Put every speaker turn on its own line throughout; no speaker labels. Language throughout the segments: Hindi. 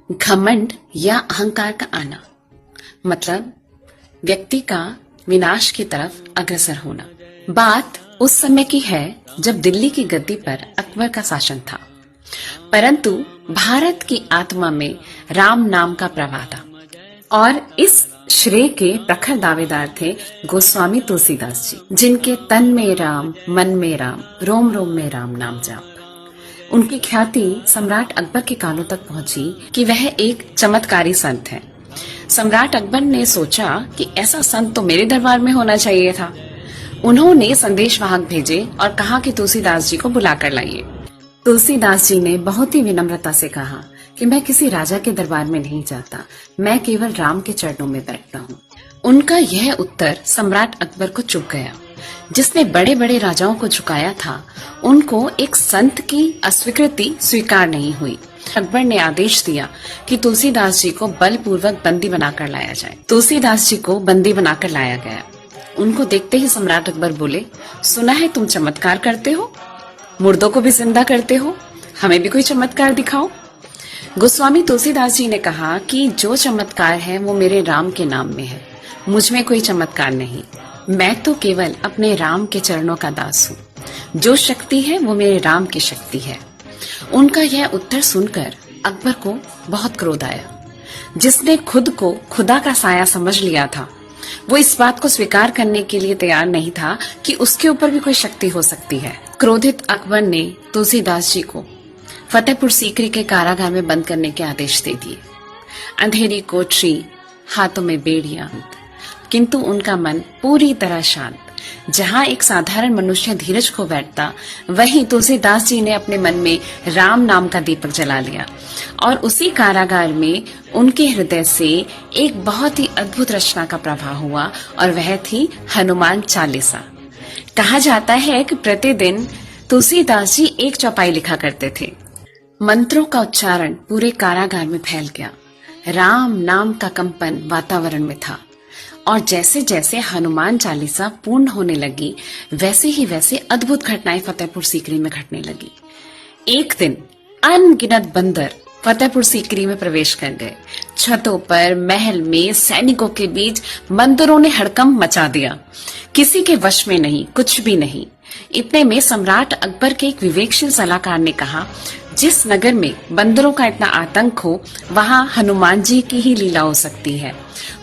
घमंड या अहंकार का आना मतलब व्यक्ति का विनाश की तरफ अग्रसर होना। बात उस समय की है जब दिल्ली की गद्दी पर अकबर का शासन था, परंतु भारत की आत्मा में राम नाम का प्रवाह था और इस श्रेय के प्रखर दावेदार थे गोस्वामी तुलसीदास जी, जिनके तन में राम, मन में राम, रोम रोम में राम नाम जाप। उनकी ख्याति सम्राट अकबर के कानों तक पहुंची कि वह एक चमत्कारी संत है। सम्राट अकबर ने सोचा कि ऐसा संत तो मेरे दरबार में होना चाहिए था। उन्होंने संदेशवाहक भेजे और कहा कि तुलसीदास जी को बुलाकर लाइए। तुलसीदास जी ने बहुत ही विनम्रता से कहा कि मैं किसी राजा के दरबार में नहीं जाता, मैं केवल राम के चरणों में बैठता हूँ। उनका यह उत्तर सम्राट अकबर को चुभ गया। जिसने बड़े बड़े राजाओं को झुकाया था, उनको एक संत की अस्वीकृति स्वीकार नहीं हुई। अकबर ने आदेश दिया कि तुलसीदास जी को बलपूर्वक बंदी बनाकर लाया जाए। तुलसीदास जी को बंदी बनाकर लाया गया। उनको देखते ही सम्राट अकबर बोले, सुना है तुम चमत्कार करते हो, मुर्दों को भी जिंदा करते हो, हमें भी कोई चमत्कार दिखाओ। गोस्वामी तुलसीदास जी ने कहा कि जो चमत्कार है वो मेरे राम के नाम में है, मुझ में कोई चमत्कार नहीं। मैं तो केवल अपने राम के चरणों का दास हूँ। जो शक्ति है वो मेरे राम की शक्ति है। उनका यह उत्तर सुनकर अकबर को बहुत क्रोध आया। जिसने खुद को खुदा का साया समझ लिया था, वो इस बात को स्वीकार करने के लिए तैयार नहीं था कि उसके ऊपर भी कोई शक्ति हो सकती है। क्रोधित अकबर ने तुलसीदास जी को फतेहपुर सीकरी के कारागार में बंद करने के आदेश दे दिए। अंधेरी कोठरी, हाथों में बेड़ियां, किंतु उनका मन पूरी तरह शांत। जहां एक साधारण मनुष्य धीरज खो बैठता, वहीं तुलसीदास जी ने अपने मन में राम नाम का दीपक जला लिया और उसी कारागार में उनके हृदय से एक बहुत ही अद्भुत रचना का प्रवाह हुआ और वह थी हनुमान चालीसा। कहा जाता है कि प्रतिदिन तुलसीदास जी एक चौपाई लिखा करते थे। मंत्रों का उच्चारण पूरे कारागार में फैल गया। राम नाम का कंपन वातावरण में था और जैसे जैसे हनुमान चालीसा पूर्ण होने लगी, वैसे ही वैसे अद्भुत घटनाएं फतेहपुर सीकरी में घटने लगी। एक दिन अनगिनत बंदर फतेहपुर सीकरी में प्रवेश कर गए। छतों पर, महल में, सैनिकों के बीच बंदरों ने हड़कंप मचा दिया। किसी के वश में नहीं, कुछ भी नहीं। इतने में सम्राट अकबर के एक विवेकशील सलाहकार ने कहा, जिस नगर में बंदरों का इतना आतंक हो, वहां हनुमान जी की ही लीला हो सकती है।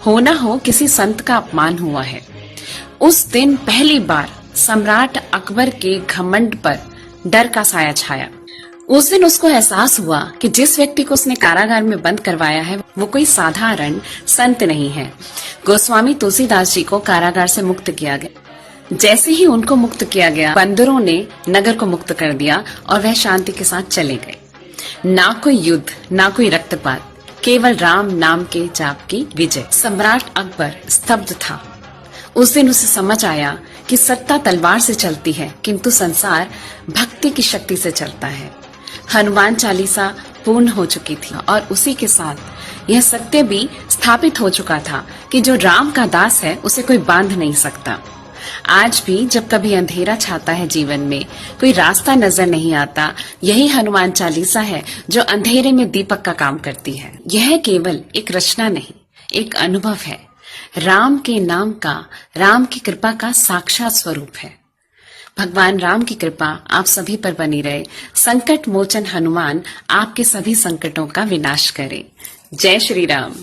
हो न हो किसी संत का अपमान हुआ है। उस दिन पहली बार सम्राट अकबर के घमंड पर डर का साया छाया। उस दिन उसको एहसास हुआ कि जिस व्यक्ति को उसने कारागार में बंद करवाया है, वो कोई साधारण संत नहीं है। गोस्वामी तुलसीदास जी को कारागार से मुक्त किया गया। जैसे ही उनको मुक्त किया गया, बंदरों ने नगर को मुक्त कर दिया और वह शांति के साथ चले गए। ना कोई युद्ध, ना कोई रक्तपात, केवल राम नाम के जाप की विजय। सम्राट अकबर स्तब्ध था। उस दिन उसे समझ आया कि सत्ता तलवार से चलती है, किंतु संसार भक्ति की शक्ति से चलता है। हनुमान चालीसा पूर्ण हो चुकी थी और उसी के साथ यह सत्य भी स्थापित हो चुका था कि जो राम का दास है, उसे कोई बांध नहीं सकता। आज भी जब कभी अंधेरा छाता है जीवन में, कोई रास्ता नजर नहीं आता, यही हनुमान चालीसा है जो अंधेरे में दीपक का काम करती है। यह केवल एक रचना नहीं, एक अनुभव है। राम के नाम का, राम की कृपा का साक्षात स्वरूप है। भगवान राम की कृपा आप सभी पर बनी रहे। संकट मोचन हनुमान आपके सभी संकटों का विनाश करे। जय श्री राम।